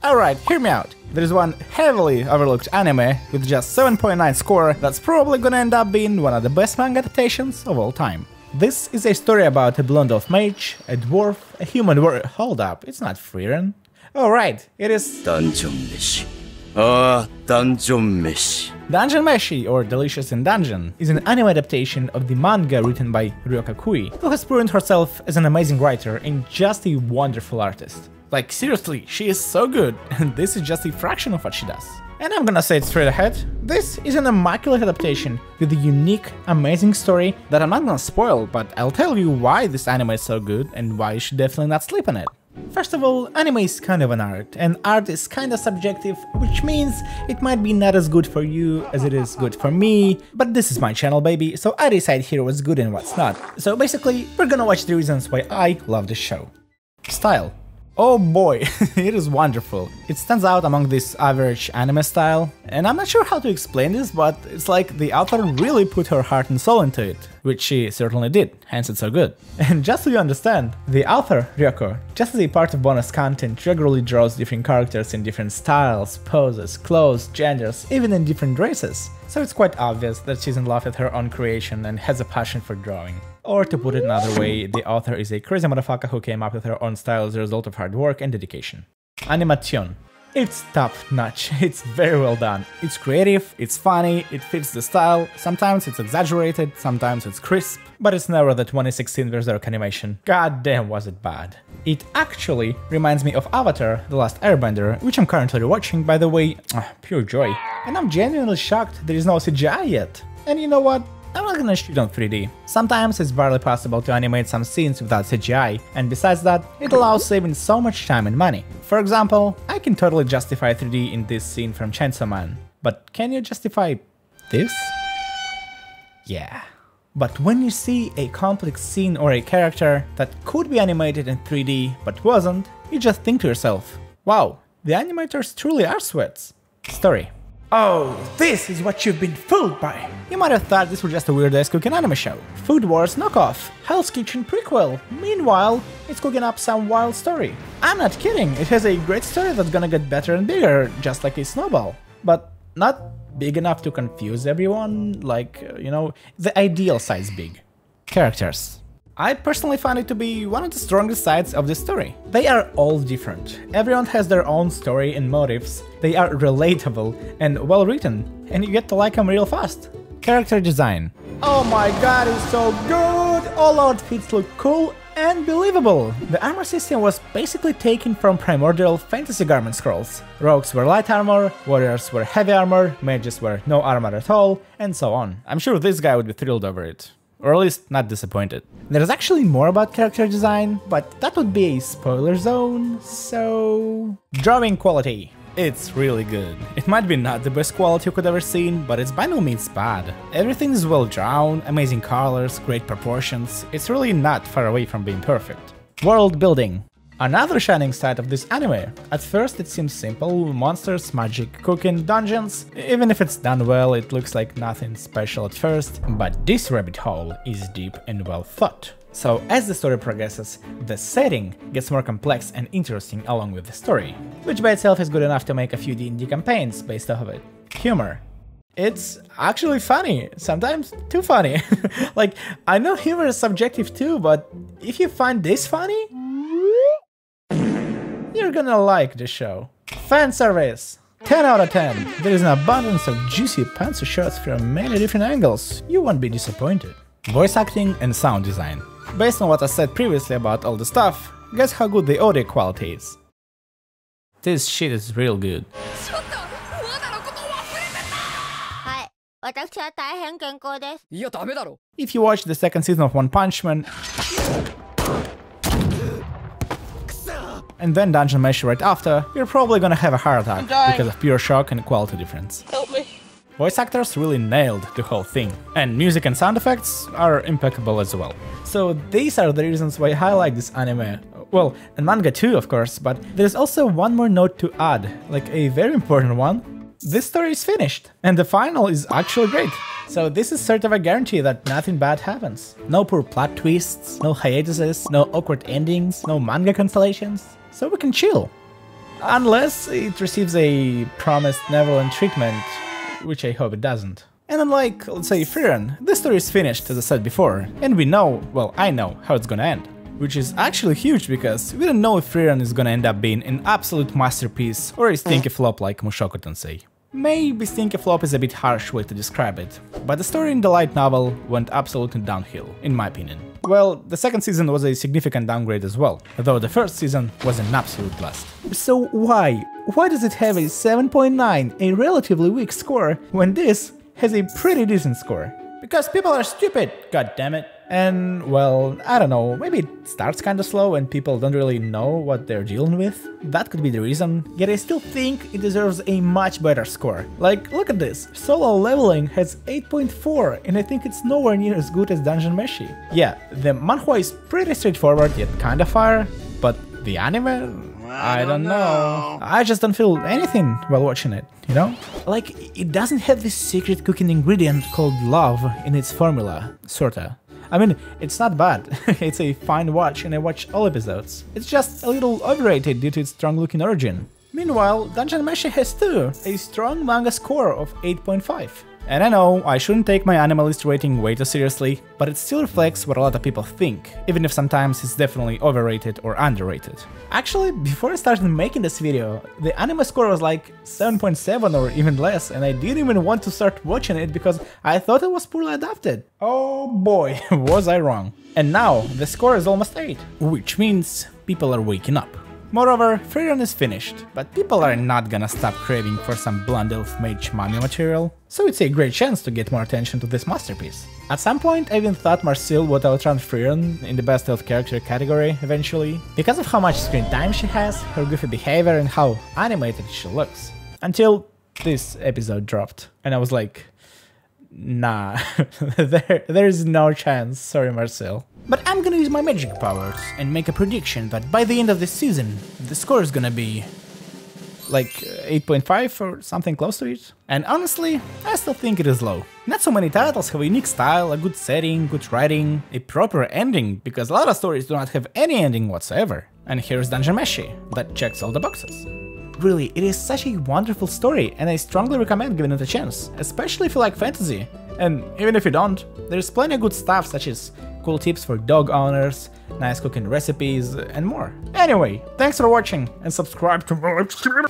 Alright, hear me out. There is one heavily overlooked anime with just 7.9 score that's probably gonna end up being one of the best manga adaptations of all time. This is a story about a blonde elf mage, a dwarf, a human hold up, it's not Frieren. Oh right, it is Dungeon Meshi. Ah, Dungeon Meshi. Dungeon Meshi, or Delicious in Dungeon, is an anime adaptation of the manga written by Ryoka Kui, who has proven herself as an amazing writer and just a wonderful artist. Like seriously, she is so good, and this is just a fraction of what she does. And I'm gonna say it straight ahead, this is an immaculate adaptation with a unique, amazing story that I'm not gonna spoil, but I'll tell you why this anime is so good and why you should definitely not sleep on it. First of all, anime is kind of an art, and art is kinda subjective, which means it might be not as good for you as it is good for me, but this is my channel, baby, so I decide here what's good and what's not. So basically, we're gonna watch the reasons why I love this show. Style. Oh boy, it is wonderful. It stands out among this average anime style, and I'm not sure how to explain this, but it's like the author really put her heart and soul into it, which she certainly did, hence it's so good. And just so you understand, the author, Ryoko, just as a part of bonus content, regularly draws different characters in different styles, poses, clothes, genders, even in different races, so it's quite obvious that she's in love with her own creation and has a passion for drawing. Or to put it another way, the author is a crazy motherfucker who came up with her own style as a result of hard work and dedication. Animation. It's top-notch, it's very well done. It's creative, it's funny, it fits the style, sometimes it's exaggerated, sometimes it's crisp, but it's never the 2016 Berserk animation. God damn was it bad. It actually reminds me of Avatar: The Last Airbender, which I'm currently rewatching, by the way, pure joy. And I'm genuinely shocked there is no CGI yet. And you know what? I'm not gonna shoot on 3D. Sometimes it's barely possible to animate some scenes without CGI, and besides that, it allows saving so much time and money. For example, I can totally justify 3D in this scene from Chainsaw Man, but can you justify this? Yeah. But when you see a complex scene or a character that could be animated in 3D but wasn't, you just think to yourself, wow, the animators truly are sweats. Story. Oh, this is what you've been fooled by! You might have thought this was just a weird-ass cooking anime show. Food Wars knockoff, Hell's Kitchen prequel. Meanwhile, it's cooking up some wild story. I'm not kidding, it has a great story that's gonna get better and bigger, just like a snowball. But not big enough to confuse everyone, like, you know, the ideal size big. Characters. I personally find it to be one of the strongest sides of this story. They are all different. Everyone has their own story and motives. They are relatable and well written, and you get to like them real fast. Character design. Oh my god, it's so good! All outfits look cool and believable. The armor system was basically taken from primordial fantasy garment scrolls. Rogues were light armor, warriors were heavy armor, mages were no armor at all, and so on. I'm sure this guy would be thrilled over it. Or at least not disappointed. There's actually more about character design, but that would be a spoiler zone, so... Drawing quality. It's really good. It might be not the best quality you could ever seen, but it's by no means bad. Everything is well drawn, amazing colors, great proportions. It's really not far away from being perfect. World building. Another shining side of this anime. At first it seems simple, monsters, magic, cooking, dungeons. Even if it's done well, it looks like nothing special at first, but this rabbit hole is deep and well thought. So as the story progresses, the setting gets more complex and interesting along with the story, which by itself is good enough to make a few D&D campaigns based off of it. Humor. It's actually funny, sometimes too funny. Like, I know humor is subjective too, but if you find this funny, you're gonna like the show. Fan service! 10 out of 10! There is an abundance of juicy pantsu shots from many different angles, you won't be disappointed. Voice acting and sound design. Based on what I said previously about all the stuff, guess how good the audio quality is. This shit is real good. If you watch the second season of One Punch Man, and then Dungeon Meshi right after, you're probably gonna have a heart attack because of pure shock and quality difference. Help me. Voice actors really nailed the whole thing, and music and sound effects are impeccable as well. So these are the reasons why I like this anime. Well, and manga too, of course, but there's also one more note to add, like a very important one. This story is finished, and the final is actually great. So this is sort of a guarantee that nothing bad happens. No poor plot twists, no hiatuses, no awkward endings, no manga constellations. So we can chill. Unless it receives a promised Neverland treatment, which I hope it doesn't. And unlike, let's say, Frieren, this story is finished, as I said before, and we know, well, I know, how it's gonna end. Which is actually huge, because we don't know if Frieren is gonna end up being an absolute masterpiece or a stinky flop like Mushoku Tensei. Maybe stinky flop is a bit harsh way to describe it, but the story in the light novel went absolutely downhill, in my opinion. Well, the second season was a significant downgrade as well, though the first season was an absolute blast. So why? Why does it have a 7.9, a relatively weak score, when this has a pretty decent score? Because people are stupid, god damn it. And, well, I don't know, maybe it starts kinda slow and people don't really know what they're dealing with. That could be the reason, yet I still think it deserves a much better score. Like, look at this, solo leveling has 8.4 and I think it's nowhere near as good as Dungeon Meshi. Yeah, the manhwa is pretty straightforward yet kinda fire, but the anime? I don't know. I just don't feel anything while watching it, you know? Like, it doesn't have this secret cooking ingredient called love in its formula, sorta. I mean, it's not bad, it's a fine watch and I watch all episodes. It's just a little overrated due to its strong-looking origin. Meanwhile, Dungeon Meshi has too, a strong manga score of 8.5. And I know, I shouldn't take my Animalist rating way too seriously, but it still reflects what a lot of people think, even if sometimes it's definitely overrated or underrated. Actually, before I started making this video, the anime score was like 7.7 or even less, and I didn't even want to start watching it because I thought it was poorly adapted. Oh boy, was I wrong. And now, the score is almost 8, which means people are waking up. Moreover, Frieren is finished, but people are not gonna stop craving for some blonde elf mage mummy material, so it's a great chance to get more attention to this masterpiece. At some point I even thought Marcille would outrun Frieren in the best elf character category eventually, because of how much screen time she has, her goofy behavior and how animated she looks. Until this episode dropped, and I was like, nah, there's no chance, sorry Marcille. But I'm gonna use my magic powers and make a prediction that by the end of this season, the score is gonna be like 8.5 or something close to it. And honestly, I still think it is low. Not so many titles have a unique style, a good setting, good writing, a proper ending, because a lot of stories do not have any ending whatsoever. And here's Dungeon Meshi, that checks all the boxes. Really, it is such a wonderful story, and I strongly recommend giving it a chance, especially if you like fantasy. And even if you don't, there's plenty of good stuff such as cool tips for dog owners, nice cooking recipes, and more. Anyway, thanks for watching, and subscribe to my channel.